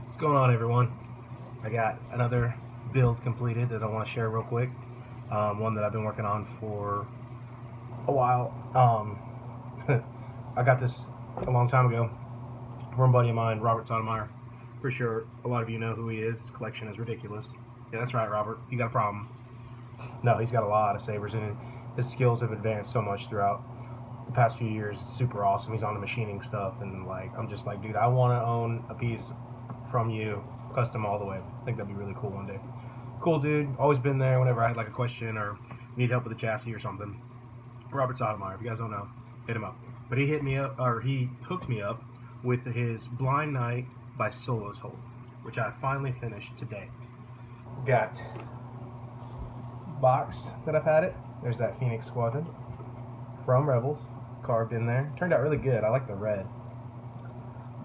What's going on, everyone? I got another build completed that I want to share real quick. One that I've been working on for a while. I got this a long time ago from a buddy of mine, Robert Sotomayor. Pretty sure a lot of you know who he is. His collection is ridiculous. Yeah, that's right, Robert. You got a problem. No, he's got a lot of sabers, and his skills have advanced so much throughout the past few years. It's super awesome. He's on the machining stuff, and I'm just like, dude, I want to own a piece from you, custom all the way. I think that'd be really cool one day. Cool dude, always been there whenever I had like a question or need help with a chassis or something. Robert Sotomayor, if you guys don't know, hit him up. But he hit me up, or he hooked me up with his Blind Knight by Solos Hold, which I finally finished today. Got box that I've had it. There's that Phoenix Squadron from Rebels carved in there. Turned out really good. I like the red.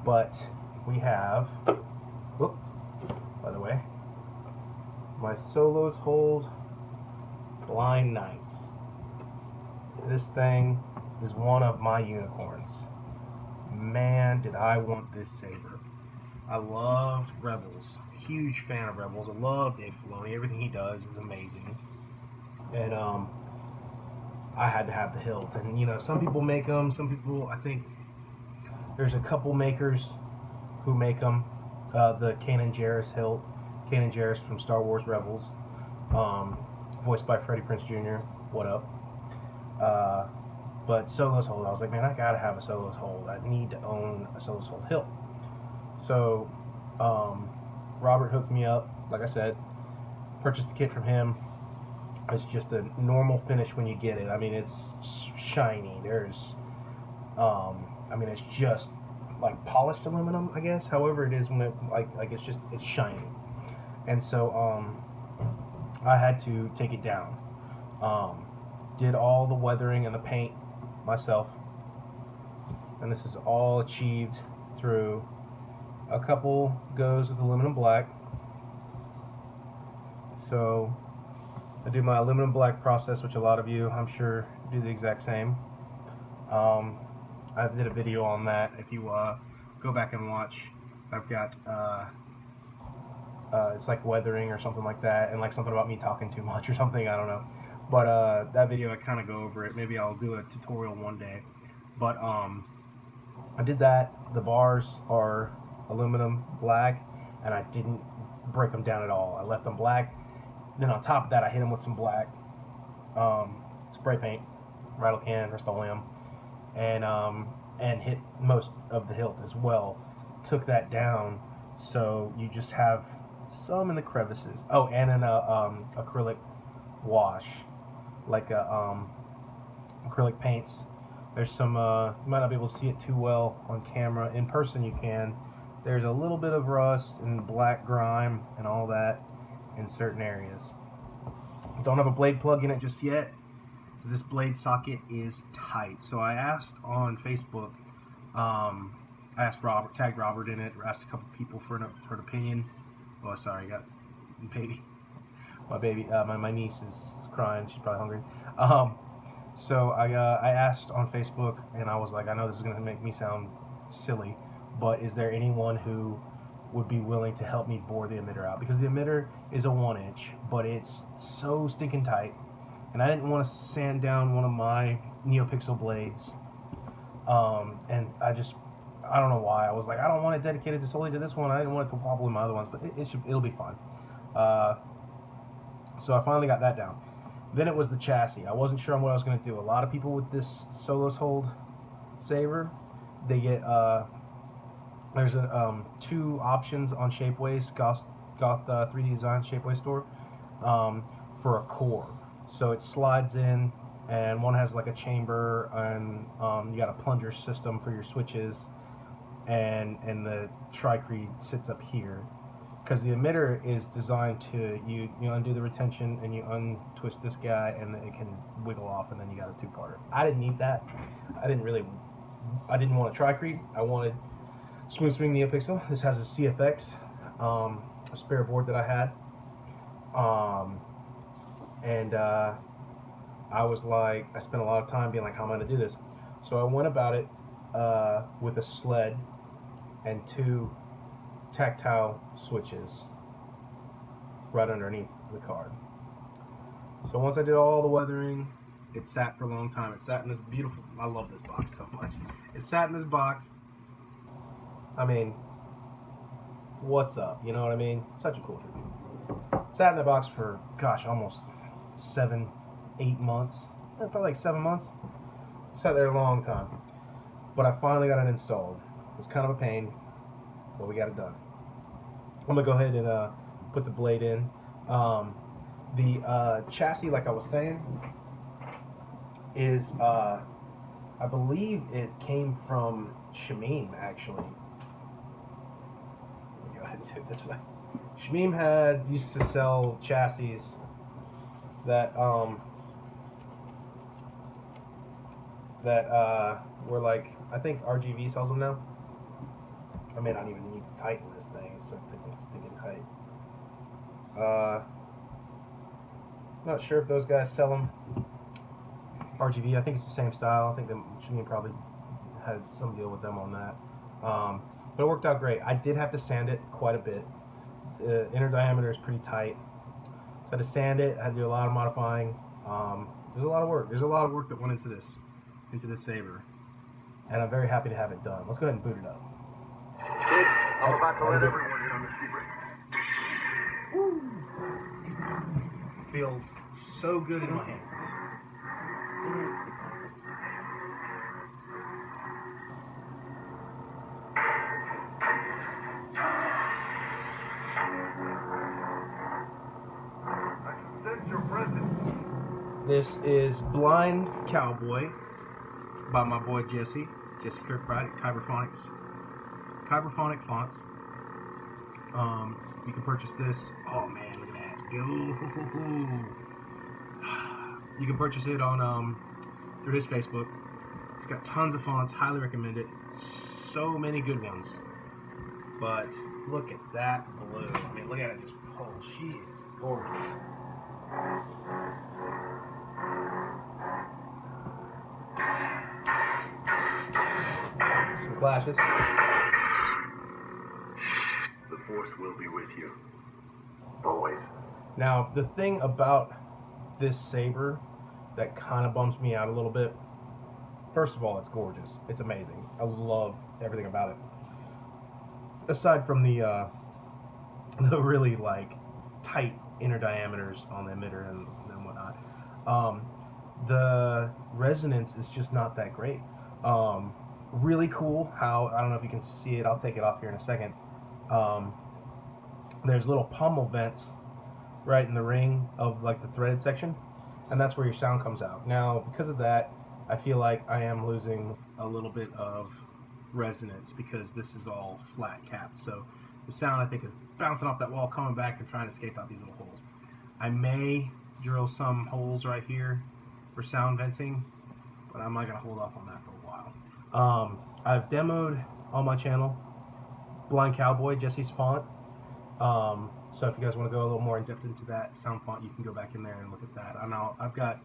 But we have, whoop, by the way, my Solos Hold Blind Knight. This thing is one of my unicorns. Man, did I want this saber. I loved Rebels. Huge fan of Rebels. I love Dave Filoni. Everything he does is amazing. And I had to have the hilt. And you know, some people make them. Some people, I think, there's a couple makers who make them. The Kanan Jarrus hilt. Kanan Jarrus from Star Wars Rebels. Voiced by Freddie Prinze Jr. What up? But Solos Hold, I was like, man, I gotta have a Solos Hold. I need to own a Solos Hold hilt. So, Robert hooked me up. Like I said, purchased the kit from him. It's just a normal finish when you get it. I mean, it's shiny. There's, it's just like polished aluminum, I guess. However it is when it it's shiny. And so, I had to take it down. Did all the weathering and the paint myself. And this is all achieved through a couple goes with aluminum black. So I do my aluminum black process, which a lot of you, I'm sure, do the exact same. I did a video on that. If you go back and watch, I've got it's like weathering or something like that, and like something about me talking too much or something, I don't know. But that video, I kind of go over it. Maybe I'll do a tutorial one day. But I did that. The bars are aluminum black, and I didn't break them down at all. I left them black. Then on top of that, I hit them with some black spray paint, rattle can, Rust-Oleum, and hit most of the hilt as well. Took that down, so you just have some in the crevices. Oh, and an acrylic wash, like acrylic paints. There's some, you might not be able to see it too well on camera. In person you can. There's a little bit of rust and black grime and all that in certain areas. Don't have a blade plug in it just yet, because this blade socket is tight. So I asked on Facebook, I asked Robert, tagged Robert in it, asked a couple people for an opinion. Oh, sorry, I got my niece is crying. She's probably hungry. So I asked on Facebook, and I was like, I know this is going to make me sound silly, but is there anyone who would be willing to help me bore the emitter out? Because the emitter is a 1-inch, but it's so stinking tight, and I didn't want to sand down one of my neopixel blades. And I don't know why. I was like, I don't want it dedicated solely to this one. I didn't want it to wobble in my other ones, but it'll be fine. So I finally got that down. Then it was the chassis. I wasn't sure on what I was going to do. A lot of people with this Solos Hold saber, they get there's two options on Shapeways, Goth 3D Design Shapeways store, for a core. So it slides in, and one has like a chamber, and you got a plunger system for your switches, and the tricrete sits up here. Because the emitter is designed to, you undo the retention and you untwist this guy, and it can wiggle off, and then you got a two-parter. I didn't need that. I didn't want a tricrete. I wanted smooth swing neopixel. This has a CfX, a spare board that I had. I was like, I spent a lot of time being like, how am I going to do this? So I went about it with a sled and two tactile switches right underneath the card. So once I did all the weathering, it sat for a long time. It sat in this beautiful, I love this box so much. It sat in this box. I mean, what's up? You know what I mean? Such a cool tribute. Sat in the box for, gosh, almost 7, 8 months. Probably like 7 months. Sat there a long time. But I finally got it installed. It's kind of a pain, but we got it done. I'm going to go ahead and put the blade in. The chassis, like I was saying, is, I believe it came from Shamim, actually. Let me go ahead and do it this way. Shamim used to sell chassis that were like, I think RGV sells them now. I may not even need to tighten this thing. It's so freaking sticking tight. Not sure if those guys sell them. RGV, I think it's the same style. I think Shamim probably had some deal with them on that. But it worked out great. I did have to sand it quite a bit. The inner diameter is pretty tight. So I had to sand it. I had to do a lot of modifying. There's a lot of work. There's a lot of work that went into this saber. And I'm very happy to have it done. Let's go ahead and boot it up. Kid, I'm about to let everyone in on the secret. Feels so good in my hands. I can sense your presence. This is Blind Cowboy by my boy Jesse Kirkbride at Kyberphonic Fonts. You can purchase this. Oh man, look at that. Go. You can purchase it on through his Facebook. He's got tons of fonts. Highly recommend it. So many good ones. But look at that blue. I mean, look at it. Just she is gorgeous. Some flashes. The Force will be with you. Always. Now, the thing about this saber that kind of bums me out a little bit, first of all, it's gorgeous. It's amazing. I love everything about it. Aside from the really like tight inner diameters on the emitter and whatnot, the resonance is just not that great. Really cool how, I don't know if you can see it, I'll take it off here in a second. There's little pommel vents right in the ring of like the threaded section, and that's where your sound comes out. Now, because of that, I feel like I am losing a little bit of resonance because this is all flat capped. So the sound, I think, is bouncing off that wall, coming back and trying to escape out these little holes. I may drill some holes right here for sound venting, but I'm not going to hold off on that for a while. I've demoed on my channel Blind Cowboy, Jesse's font. So if you guys want to go a little more in depth into that sound font, you can go back in there and look at that. I've got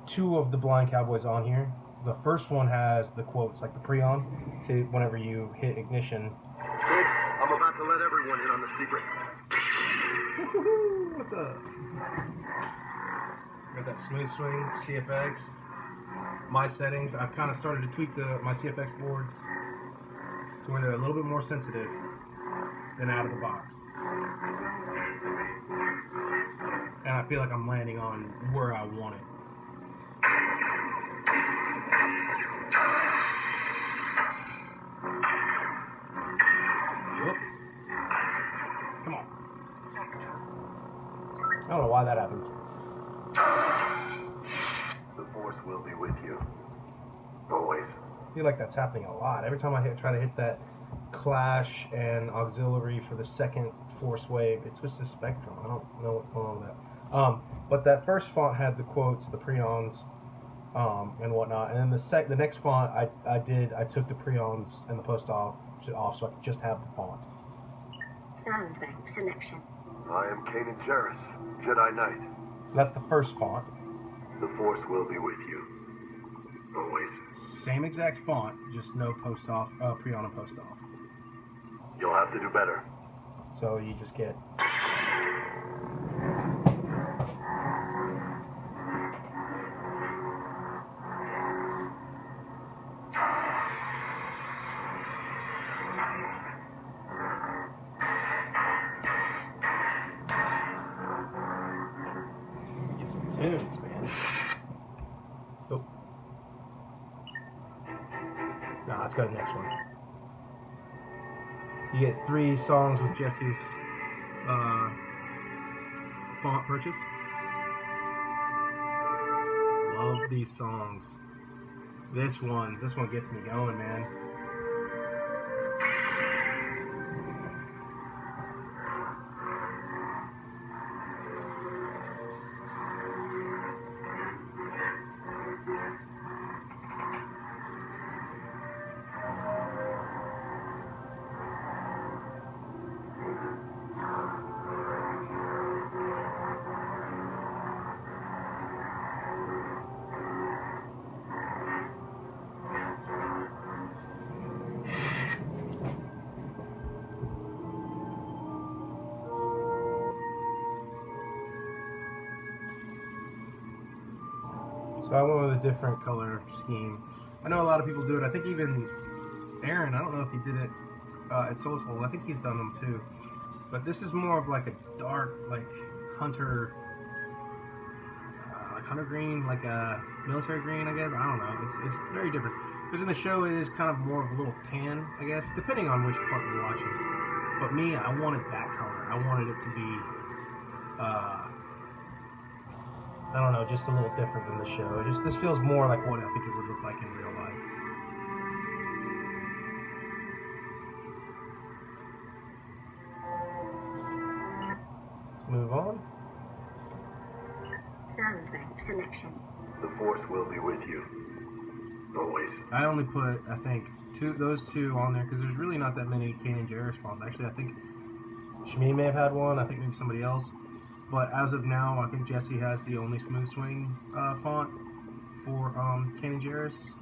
2 of the Blind Cowboys on here. The first one has the quotes, like the pre-on. See, whenever you hit ignition. Kid, I'm about to let everyone in on the secret. Woohoo! What's up? Got that smooth swing, CfX. My settings, I've kind of started to tweak my CfX boards to where they're a little bit more sensitive than out of the box. And I feel like I'm landing on where I want it. Whoop. Come on. I don't know why that happens. The Force will be with you. Always. I feel like that's happening a lot. Every time I try to hit that clash and auxiliary for the second force wave, it switched to Spectrum. I don't know what's going on with that. But that first font had the quotes, the preons, and whatnot. And then the next font I took the preons and the post off so I could just have the font. Sound bank selection. I am Kanan Jarrus, Jedi Knight. So that's the first font. The Force will be with you. Always. Same exact font, just no post off, preon and post off. You'll have to do better. So you just get... Get some tunes, man. Oh. No, let's go to the next one. You get 3 songs with Jesse's font purchase. Love these songs. This one gets me going, man. So I went with a different color scheme. I know a lot of people do it. I think even Aaron, I don't know if he did it at Soulsful. I think he's done them too. But this is more of like a dark, like hunter green, like a military green, I guess. I don't know. It's very different. Because in the show it is kind of more of a little tan, I guess, depending on which part you're watching. But me, I wanted that color. I wanted it to be I don't know, just a little different than the show. This feels more like what I think it would look like in real life. Let's move on. Soundtrack selection. The Force will be with you. Always. I only put, I think, those two on there because there's really not that many Kanan Jarrus fonts. Actually, I think Shmi may have had one. I think maybe somebody else. But as of now, I think Jesse has the only smooth swing font for Kanan Jarrus.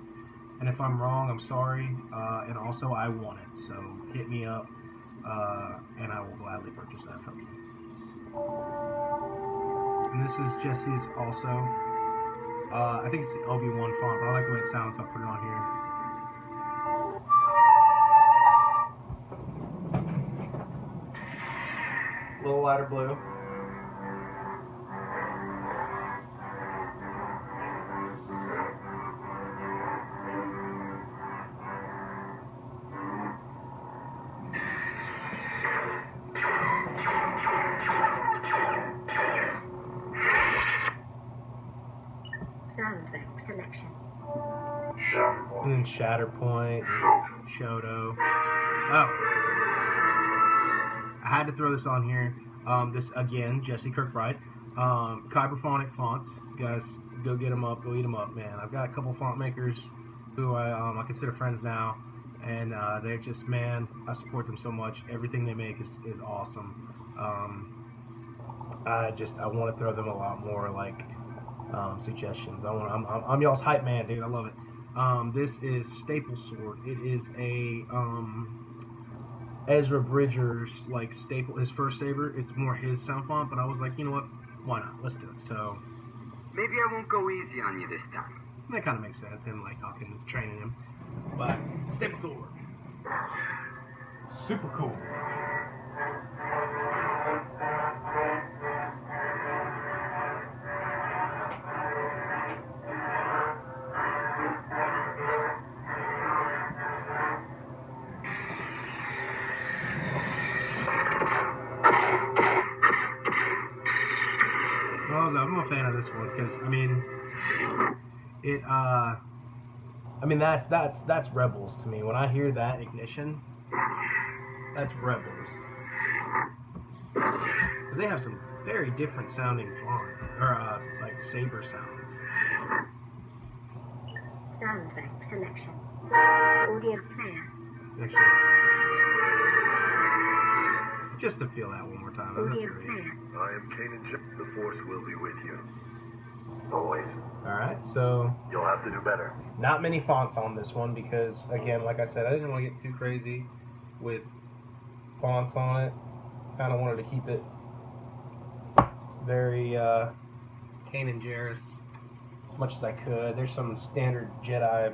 And if I'm wrong, I'm sorry. And also, I want it. So hit me up, and I will gladly purchase that from you. And this is Jesse's also. I think it's the Obi-Wan font, but I like the way it sounds, so I'll put it on here. A little lighter blue. Soundtrack selection. And then Shatterpoint, Shoto. Oh. I had to throw this on here. This, again, Jesse Kirkbride. Kyberphonic fonts. You guys, go get them up. Go eat them up, man. I've got a couple font makers who I consider friends now. And they're just, man, I support them so much. Everything they make is awesome. I want to throw them a lot more, like, suggestions. I'm y'all's hype man, dude. I love it. This is Staple Sword. It is a Ezra Bridger's like staple, his first saber. It's more his sound font, but I was like, you know what? Why not? Let's do it. So maybe I won't go easy on you this time. that kind of makes sense. Him like talking, training him. But Staple Sword, super cool. I'm a fan of this one because that's Rebels to me. When I hear that ignition, that's Rebels because they have some very different sounding fonts or like saber sounds. Soundtrack selection. Audio player. Actually, just to feel that one more time. That's Audio great. player. I am Kanan Jarrus. The Force will be with you. Always. Alright, so You'll have to do better. not many fonts on this one because, again, like I said, I didn't want to get too crazy with fonts on it. Kind of wanted to keep it very Kanan Jarrus as much as I could. There's some standard Jedi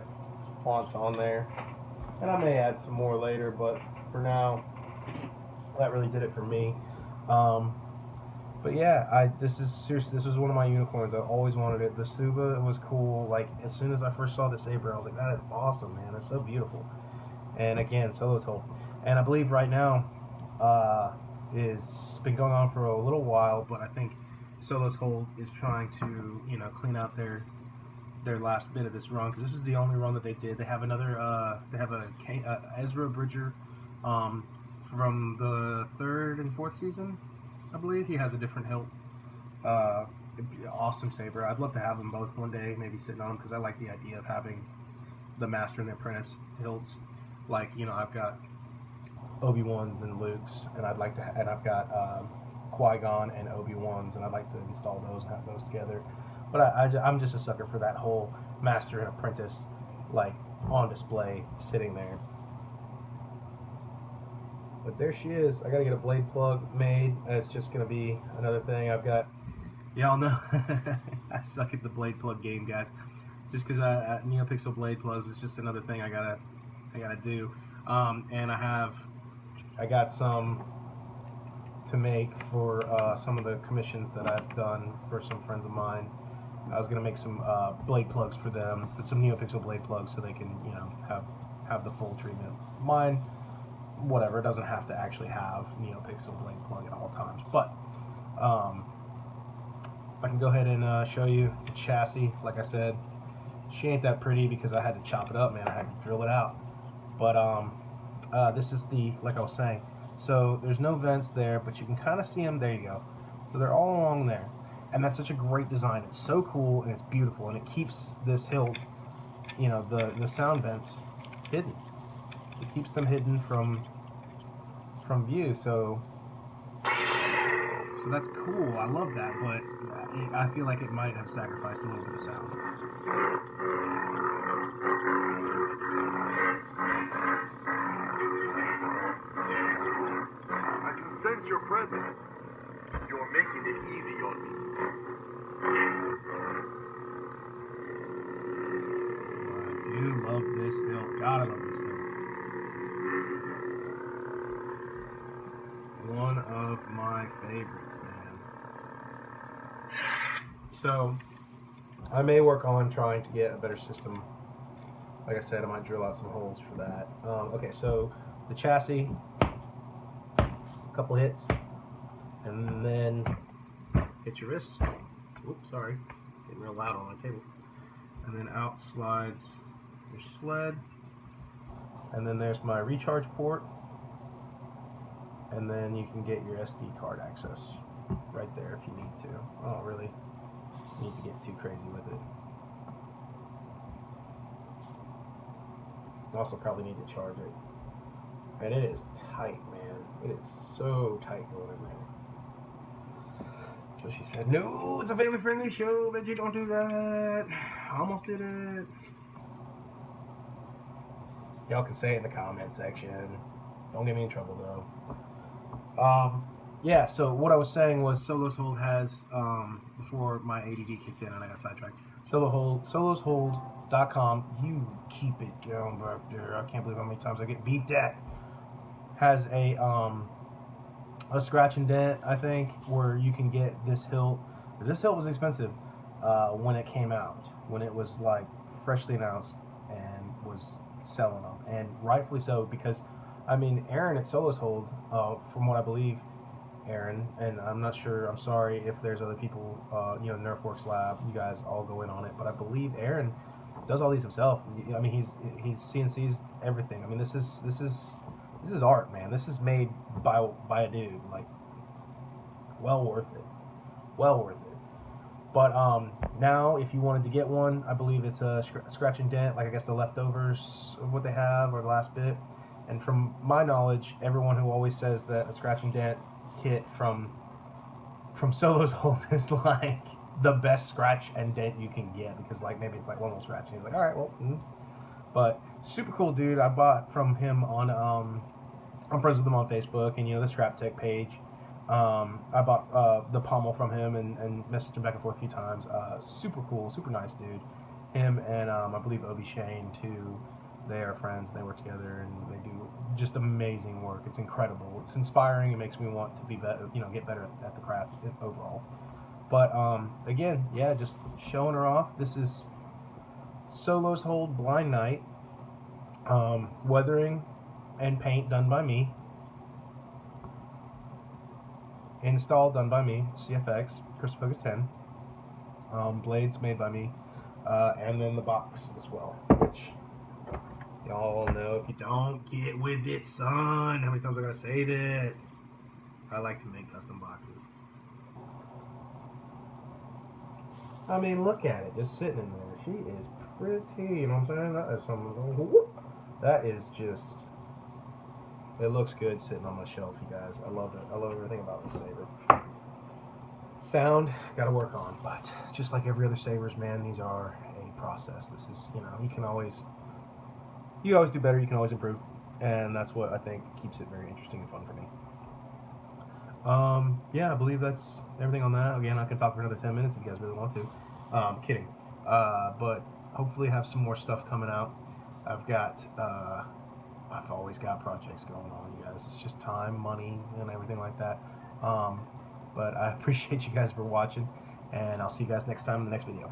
fonts on there, and I may add some more later, but for now, that really did it for me. But yeah, this is seriously, this was one of my unicorns. I always wanted it. The Suba was cool. Like, as soon as I first saw the saber, I was like, that is awesome, man. It's so beautiful. And again, Solo's Hold. And I believe right now is been going on for a little while, but I think Solo's Hold is trying to, you know, clean out their last bit of this run, because this is the only run that they did. They have another, they have a Ezra Bridger from the 3rd and 4th season, I believe. He has a different hilt. Awesome saber. I'd love to have them both one day, maybe sitting on them, because I like the idea of having the Master and the Apprentice hilts. Like, you know, I've got Obi-Wan's and Luke's, and I'd like to, and I've got Qui-Gon and Obi-Wan's, and I'd like to install those and have those together. But I'm just a sucker for that whole Master and Apprentice, like, on display, sitting there. But there she is. I gotta get a blade plug made. It's just gonna be another thing. I've got, y'all know, I suck at the blade plug game, guys. Just because neopixel blade plugs is just another thing I gotta do. And I got some to make for some of the commissions that I've done for some friends of mine. I was gonna make some blade plugs for them, for some neopixel blade plugs, so they can, you know, have the full treatment. Mine, whatever, it doesn't have to actually have neopixel blade plug at all times. But I can go ahead and show you the chassis. Like I said, she ain't that pretty because I had to chop it up, man. I had to drill it out. But this is the, like I was saying, so there's no vents there, but you can kind of see them. There you go. So they're all along there. And that's such a great design. It's so cool and it's beautiful, and it keeps this hilt, you know, the sound vents hidden. It keeps them hidden from view. So that's cool. I love that, but I feel like it might have sacrificed a little bit of sound. I can sense your presence. You're making it easy on me. I do love this hilt. God, I love this hilt. One of my favorites, man. So, I may work on trying to get a better system. Like I said, I might drill out some holes for that. Okay, so the chassis, a couple hits, and then hit your wrist. Oops, sorry, getting real loud on my table. And then out slides your sled, and then there's my recharge port, and then you can get your SD card access right there if you need to. I don't really need to get too crazy with it. Also probably need to charge it. And it is tight, man. It is so tight going in there. So she said, no, it's a family-friendly show, but you don't do that. I almost did it. Y'all can say it in the comment section. Don't get me in trouble, though. Yeah, so what I was saying was Solo's Hold has, before my ADD kicked in and I got sidetracked, soloshold.com, you keep it down back there. I can't believe how many times I get beeped at. Has a scratch and dent, I think, where you can get this hilt. This hilt was expensive when it came out, when it was like freshly announced and was selling them, and rightfully so, because I mean, Aaron at Solo's Hold, from what I believe, Aaron, and I'm not sure, I'm sorry if there's other people, you know, Nerfworks Lab, you guys all go in on it, but I believe Aaron does all these himself. I mean, he's CNC's everything. I mean, this is art, man. This is made by a dude. Like, well worth it. Well worth it. But now, if you wanted to get one, I believe it's a scratch and dent, like I guess the leftovers of what they have, or the last bit. And from my knowledge, everyone who always says that a scratch and dent kit from Solo's Hold is like the best scratch and dent you can get, because like maybe it's like one little scratch, and he's like, all right, well, But super cool dude. I bought from him on I'm friends with him on Facebook, and the Scrap Tech page. I bought the pommel from him and messaged him back and forth a few times. Super cool, super nice dude. Him and I believe Obi Shane too. They are friends. They work together and they do just amazing work. It's incredible. It's inspiring. It makes me want to be better, get better at the craft overall. But again, yeah, just showing her off. This is Solo's Hold Blind Night. Weathering and paint done by me. Install done by me. CfX, Crystal Focus 10. Blades made by me. And then the box as well, which y'all know if you don't get with it, son. How many times I gotta say this? I like to make custom boxes. I mean, look at it, just sitting in there. She is pretty, you know what I'm saying? That is something. That is just. It looks good sitting on my shelf, you guys. I love it. I love everything about this saber. Sound, gotta work on, but just like every other sabers, man, these are a process. This is, you can always do better. You can always improve, and that's what I think keeps it very interesting and fun for me. Yeah, I believe that's everything on that. Again, I can talk for another 10 minutes if you guys really want to. Kidding. But hopefully have some more stuff coming out. I've always got projects going on, you guys. It's just time, money, and everything like that. But I appreciate you guys for watching, and I'll see you guys next time in the next video.